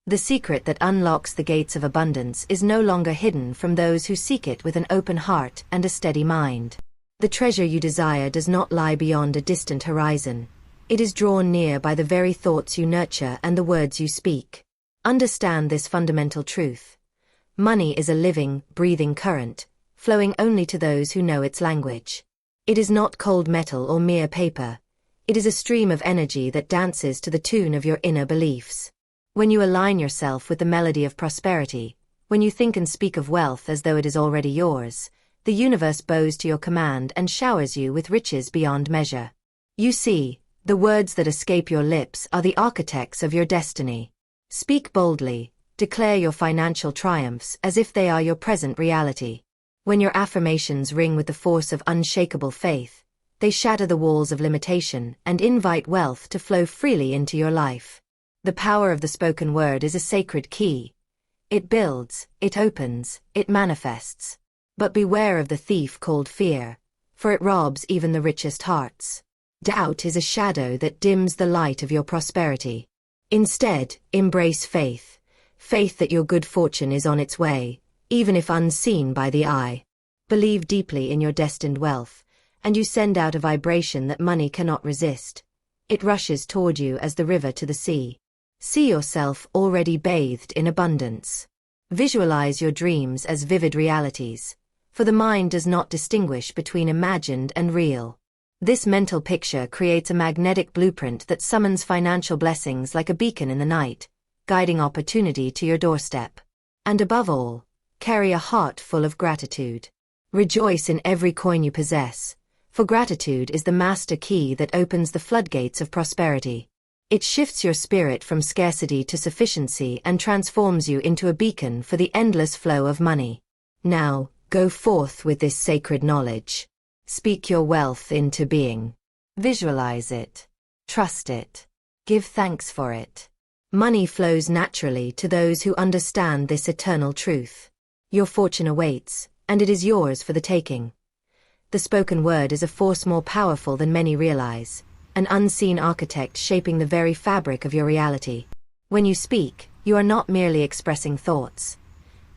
The secret that unlocks the gates of abundance is no longer hidden from those who seek it with an open heart and a steady mind. The treasure you desire does not lie beyond a distant horizon. It is drawn near by the very thoughts you nurture and the words you speak. Understand this fundamental truth. Money is a living, breathing current, flowing only to those who know its language. It is not cold metal or mere paper. It is a stream of energy that dances to the tune of your inner beliefs. When you align yourself with the melody of prosperity, when you think and speak of wealth as though it is already yours, the universe bows to your command and showers you with riches beyond measure. You see, the words that escape your lips are the architects of your destiny. Speak boldly, declare your financial triumphs as if they are your present reality. When your affirmations ring with the force of unshakable faith, they shatter the walls of limitation and invite wealth to flow freely into your life. The power of the spoken word is a sacred key. It builds, it opens, it manifests. But beware of the thief called fear, for it robs even the richest hearts. Doubt is a shadow that dims the light of your prosperity. Instead, embrace faith. Faith that your good fortune is on its way, even if unseen by the eye. Believe deeply in your destined wealth, and you send out a vibration that money cannot resist. It rushes toward you as the river to the sea. See yourself already bathed in abundance. Visualize your dreams as vivid realities, for the mind does not distinguish between imagined and real. This mental picture creates a magnetic blueprint that summons financial blessings like a beacon in the night, guiding opportunity to your doorstep. And above all, carry a heart full of gratitude. Rejoice in every coin you possess, for gratitude is the master key that opens the floodgates of prosperity. It shifts your spirit from scarcity to sufficiency and transforms you into a beacon for the endless flow of money. Now, go forth with this sacred knowledge. Speak your wealth into being. Visualize it. Trust it. Give thanks for it. Money flows naturally to those who understand this eternal truth. Your fortune awaits, and it is yours for the taking. The spoken word is a force more powerful than many realize, an unseen architect shaping the very fabric of your reality. When you speak, you are not merely expressing thoughts.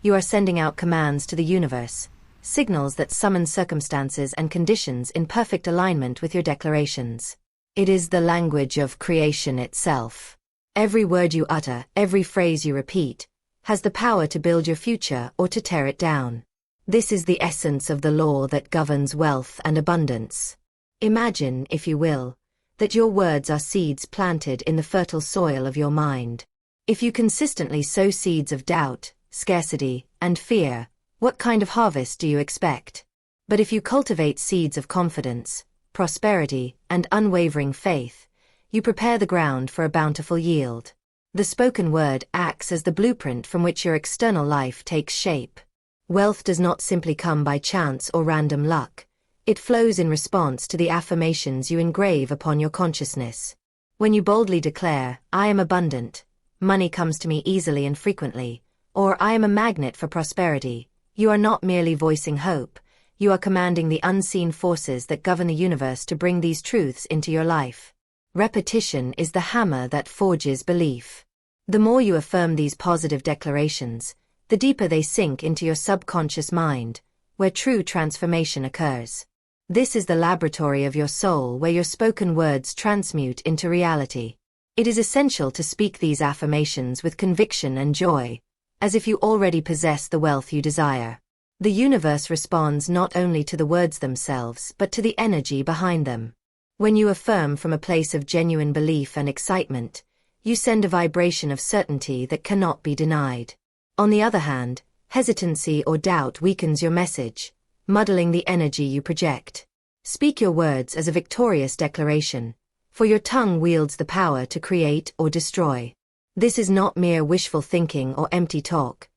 You are sending out commands to the universe, signals that summon circumstances and conditions in perfect alignment with your declarations. It is the language of creation itself. Every word you utter, every phrase you repeat, has the power to build your future or to tear it down. This is the essence of the law that governs wealth and abundance. Imagine, if you will, that your words are seeds planted in the fertile soil of your mind. If you consistently sow seeds of doubt, scarcity, and fear, what kind of harvest do you expect? But if you cultivate seeds of confidence, prosperity, and unwavering faith, you prepare the ground for a bountiful yield. The spoken word acts as the blueprint from which your external life takes shape. Wealth does not simply come by chance or random luck. It flows in response to the affirmations you engrave upon your consciousness. When you boldly declare, "I am abundant," "Money comes to me easily and frequently," or "I am a magnet for prosperity," you are not merely voicing hope, you are commanding the unseen forces that govern the universe to bring these truths into your life. Repetition is the hammer that forges belief. The more you affirm these positive declarations, the deeper they sink into your subconscious mind, where true transformation occurs. This is the laboratory of your soul where your spoken words transmute into reality. It is essential to speak these affirmations with conviction and joy, as if you already possess the wealth you desire. The universe responds not only to the words themselves but to the energy behind them. When you affirm from a place of genuine belief and excitement, you send a vibration of certainty that cannot be denied. On the other hand, hesitancy or doubt weakens your message, muddling the energy you project. Speak your words as a victorious declaration, for your tongue wields the power to create or destroy. This is not mere wishful thinking or empty talk.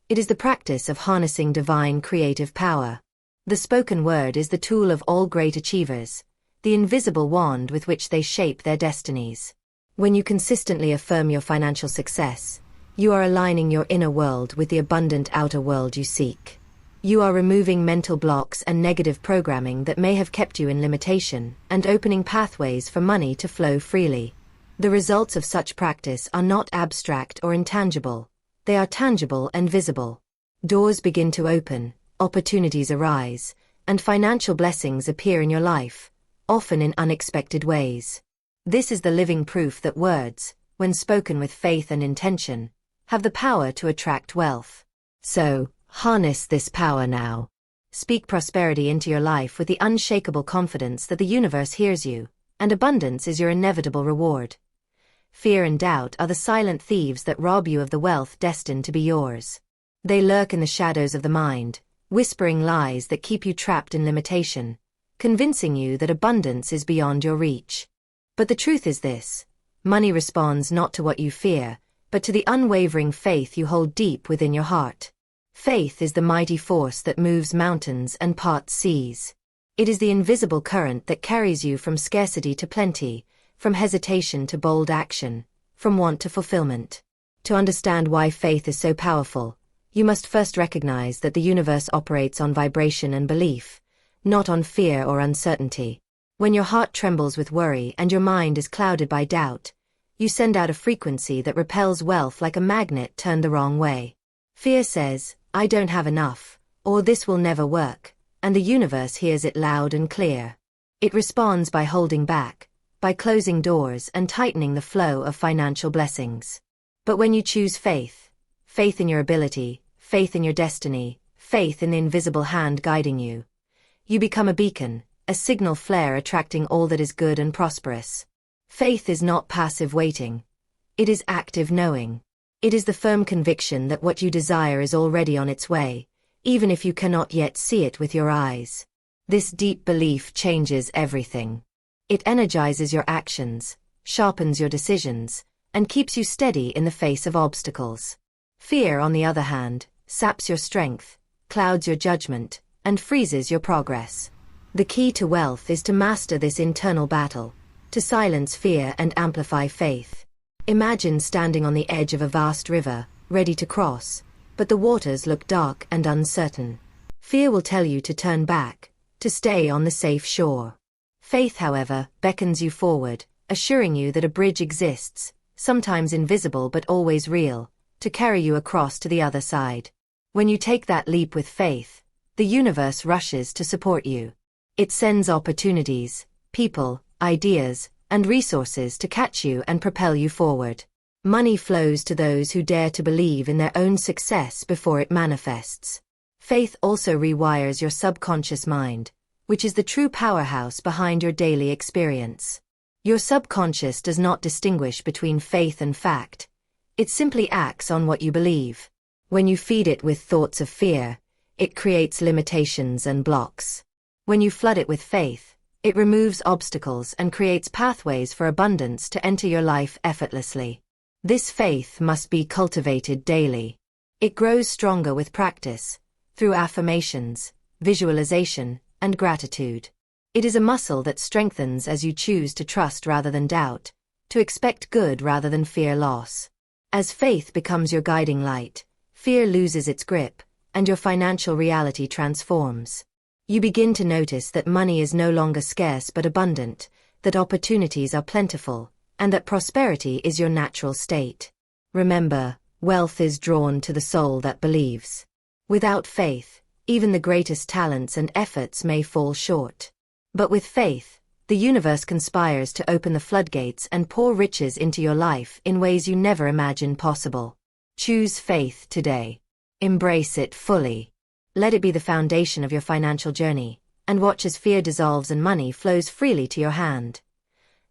It is the practice of harnessing divine creative power. The spoken word is the tool of all great achievers, the invisible wand with which they shape their destinies. When you consistently affirm your financial success, you are aligning your inner world with the abundant outer world you seek. You are removing mental blocks and negative programming that may have kept you in limitation and opening pathways for money to flow freely. The results of such practice are not abstract or intangible. They are tangible and visible. Doors begin to open, opportunities arise, and financial blessings appear in your life, often in unexpected ways. This is the living proof that words, when spoken with faith and intention, have the power to attract wealth. So, harness this power now. Speak prosperity into your life with the unshakable confidence that the universe hears you, and abundance is your inevitable reward. Fear and doubt are the silent thieves that rob you of the wealth destined to be yours. They lurk in the shadows of the mind, whispering lies that keep you trapped in limitation, convincing you that abundance is beyond your reach. But the truth is this: money responds not to what you fear, but to the unwavering faith you hold deep within your heart. Faith is the mighty force that moves mountains and parts seas. It is the invisible current that carries you from scarcity to plenty, from hesitation to bold action, from want to fulfillment. To understand why faith is so powerful, you must first recognize that the universe operates on vibration and belief, not on fear or uncertainty. When your heart trembles with worry and your mind is clouded by doubt, you send out a frequency that repels wealth like a magnet turned the wrong way. Fear says, "I don't have enough," or "this will never work," and the universe hears it loud and clear. It responds by holding back, by closing doors and tightening the flow of financial blessings. But when you choose faith, faith in your ability, faith in your destiny, faith in the invisible hand guiding you, you become a beacon, a signal flare attracting all that is good and prosperous. Faith is not passive waiting. It is active knowing. It is the firm conviction that what you desire is already on its way, even if you cannot yet see it with your eyes. This deep belief changes everything. It energizes your actions, sharpens your decisions, and keeps you steady in the face of obstacles. Fear, on the other hand, saps your strength, clouds your judgment, and freezes your progress. The key to wealth is to master this internal battle, to silence fear and amplify faith. Imagine standing on the edge of a vast river, ready to cross, but the waters look dark and uncertain. Fear will tell you to turn back, to stay on the safe shore. Faith, however, beckons you forward, assuring you that a bridge exists, sometimes invisible but always real, to carry you across to the other side. When you take that leap with faith, the universe rushes to support you. It sends opportunities, people, ideas, and resources to catch you and propel you forward. Money flows to those who dare to believe in their own success before it manifests. Faith also rewires your subconscious mind, which is the true powerhouse behind your daily experience. Your subconscious does not distinguish between faith and fact. It simply acts on what you believe. When you feed it with thoughts of fear, it creates limitations and blocks. When you flood it with faith, it removes obstacles and creates pathways for abundance to enter your life effortlessly. This faith must be cultivated daily. It grows stronger with practice, through affirmations, visualization, and gratitude. It is a muscle that strengthens as you choose to trust rather than doubt, to expect good rather than fear loss. As faith becomes your guiding light, fear loses its grip, and your financial reality transforms. You begin to notice that money is no longer scarce but abundant, that opportunities are plentiful, and that prosperity is your natural state. Remember, wealth is drawn to the soul that believes. Without faith, even the greatest talents and efforts may fall short. But with faith, the universe conspires to open the floodgates and pour riches into your life in ways you never imagined possible. Choose faith today. Embrace it fully. Let it be the foundation of your financial journey, and watch as fear dissolves and money flows freely to your hand.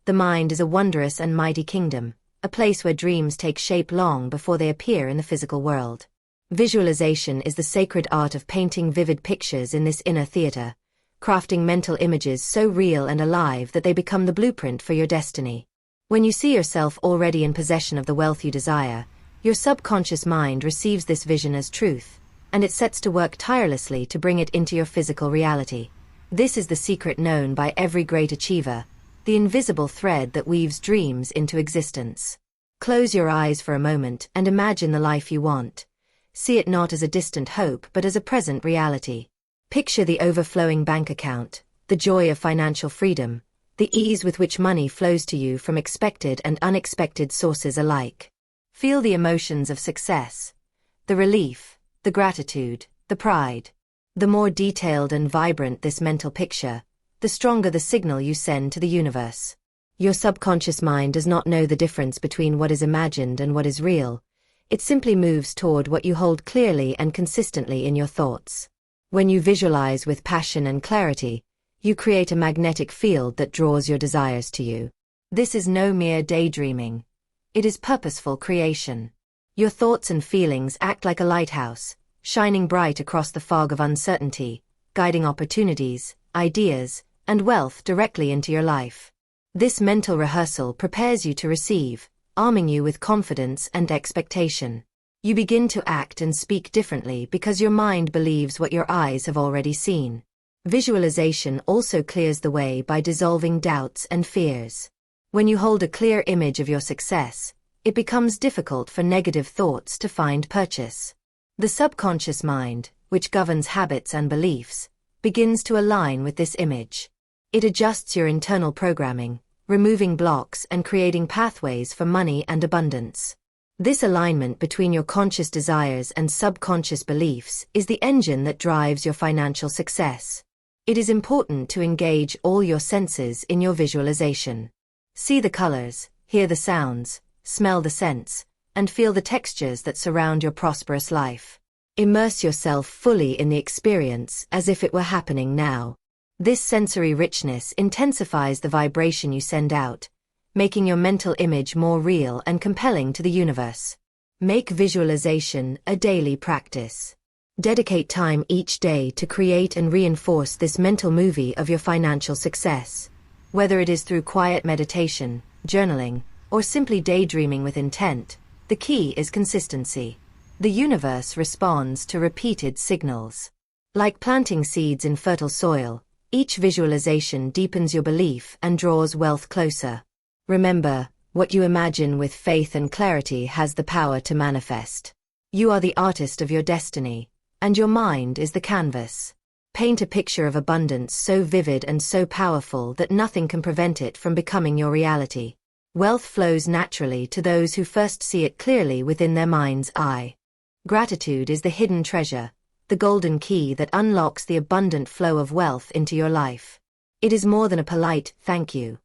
The mind is a wondrous and mighty kingdom, a place where dreams take shape long before they appear in the physical world. Visualization is the sacred art of painting vivid pictures in this inner theater, crafting mental images so real and alive that they become the blueprint for your destiny. When you see yourself already in possession of the wealth you desire, your subconscious mind receives this vision as truth, and it sets to work tirelessly to bring it into your physical reality. This is the secret known by every great achiever, the invisible thread that weaves dreams into existence. Close your eyes for a moment and imagine the life you want. See it not as a distant hope but as a present reality. Picture the overflowing bank account, the joy of financial freedom, the ease with which money flows to you from expected and unexpected sources alike. Feel the emotions of success, the relief, the gratitude, the pride. The more detailed and vibrant this mental picture, the stronger the signal you send to the universe. Your subconscious mind does not know the difference between what is imagined and what is real. It simply moves toward what you hold clearly and consistently in your thoughts. When you visualize with passion and clarity, you create a magnetic field that draws your desires to you. This is no mere daydreaming. It is purposeful creation. Your thoughts and feelings act like a lighthouse, shining bright across the fog of uncertainty, guiding opportunities, ideas, and wealth directly into your life. This mental rehearsal prepares you to receive, arming you with confidence and expectation. You begin to act and speak differently because your mind believes what your eyes have already seen. Visualization also clears the way by dissolving doubts and fears. When you hold a clear image of your success, it becomes difficult for negative thoughts to find purchase. The subconscious mind, which governs habits and beliefs, begins to align with this image. It adjusts your internal programming, removing blocks and creating pathways for money and abundance. This alignment between your conscious desires and subconscious beliefs is the engine that drives your financial success. It is important to engage all your senses in your visualization. See the colors, hear the sounds, smell the scents, and feel the textures that surround your prosperous life. Immerse yourself fully in the experience as if it were happening now. This sensory richness intensifies the vibration you send out, making your mental image more real and compelling to the universe. Make visualization a daily practice. Dedicate time each day to create and reinforce this mental movie of your financial success. Whether it is through quiet meditation, journaling, or simply daydreaming with intent, the key is consistency. The universe responds to repeated signals. Like planting seeds in fertile soil, each visualization deepens your belief and draws wealth closer. Remember, what you imagine with faith and clarity has the power to manifest. You are the artist of your destiny, and your mind is the canvas. Paint a picture of abundance so vivid and so powerful that nothing can prevent it from becoming your reality. Wealth flows naturally to those who first see it clearly within their mind's eye. Gratitude is the hidden treasure, the golden key that unlocks the abundant flow of wealth into your life. It is more than a polite thank you.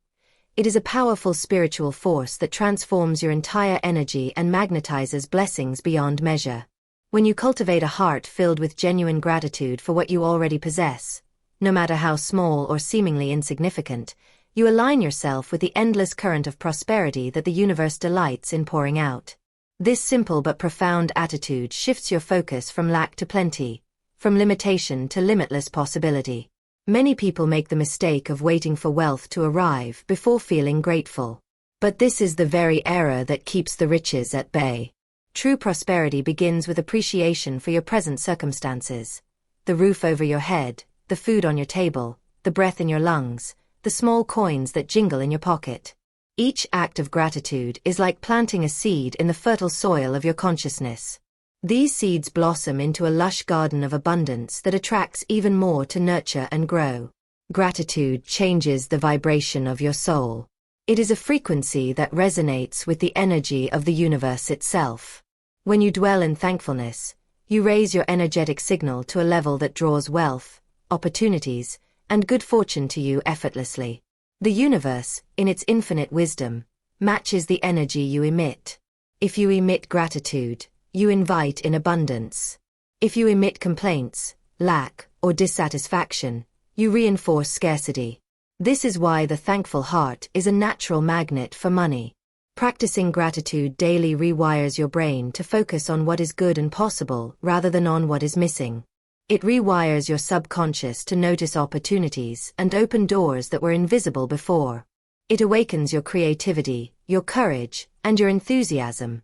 It is a powerful spiritual force that transforms your entire energy and magnetizes blessings beyond measure. When you cultivate a heart filled with genuine gratitude for what you already possess, no matter how small or seemingly insignificant, you align yourself with the endless current of prosperity that the universe delights in pouring out. This simple but profound attitude shifts your focus from lack to plenty, from limitation to limitless possibility. Many people make the mistake of waiting for wealth to arrive before feeling grateful. But this is the very error that keeps the riches at bay. True prosperity begins with appreciation for your present circumstances. The roof over your head, the food on your table, the breath in your lungs, the small coins that jingle in your pocket. Each act of gratitude is like planting a seed in the fertile soil of your consciousness. These seeds blossom into a lush garden of abundance that attracts even more to nurture and grow. Gratitude changes the vibration of your soul. It is a frequency that resonates with the energy of the universe itself. When you dwell in thankfulness, you raise your energetic signal to a level that draws wealth, opportunities, and good fortune to you effortlessly. The universe, in its infinite wisdom, matches the energy you emit. If you emit gratitude, you invite in abundance. If you emit complaints, lack, or dissatisfaction, you reinforce scarcity. This is why the thankful heart is a natural magnet for money. Practicing gratitude daily rewires your brain to focus on what is good and possible rather than on what is missing. It rewires your subconscious to notice opportunities and open doors that were invisible before. It awakens your creativity, your courage, and your enthusiasm,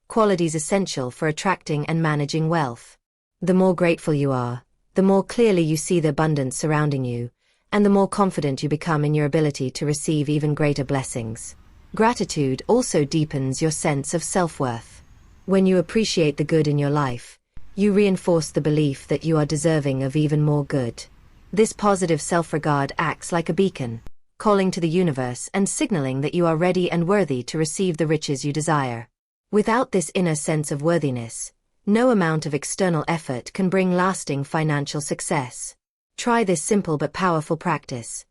qualities essential for attracting and managing wealth. The more grateful you are, the more clearly you see the abundance surrounding you, and the more confident you become in your ability to receive even greater blessings. Gratitude also deepens your sense of self-worth. When you appreciate the good in your life, you reinforce the belief that you are deserving of even more good. This positive self-regard acts like a beacon, calling to the universe and signaling that you are ready and worthy to receive the riches you desire. Without this inner sense of worthiness, no amount of external effort can bring lasting financial success. Try this simple but powerful practice.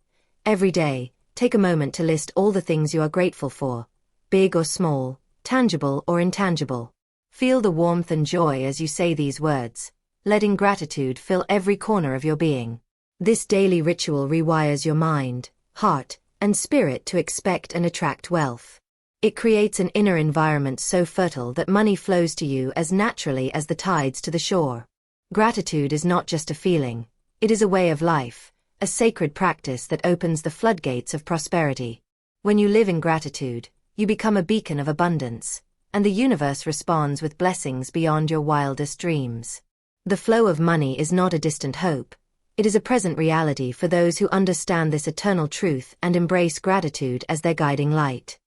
Every day, take a moment to list all the things you are grateful for, big or small, tangible or intangible. Feel the warmth and joy as you say these words, letting gratitude fill every corner of your being. This daily ritual rewires your mind, heart, and spirit to expect and attract wealth. It creates an inner environment so fertile that money flows to you as naturally as the tides to the shore. Gratitude is not just a feeling, it is a way of life, a sacred practice that opens the floodgates of prosperity. When you live in gratitude, you become a beacon of abundance, and the universe responds with blessings beyond your wildest dreams. The flow of money is not a distant hope, it is a present reality for those who understand this eternal truth and embrace gratitude as their guiding light.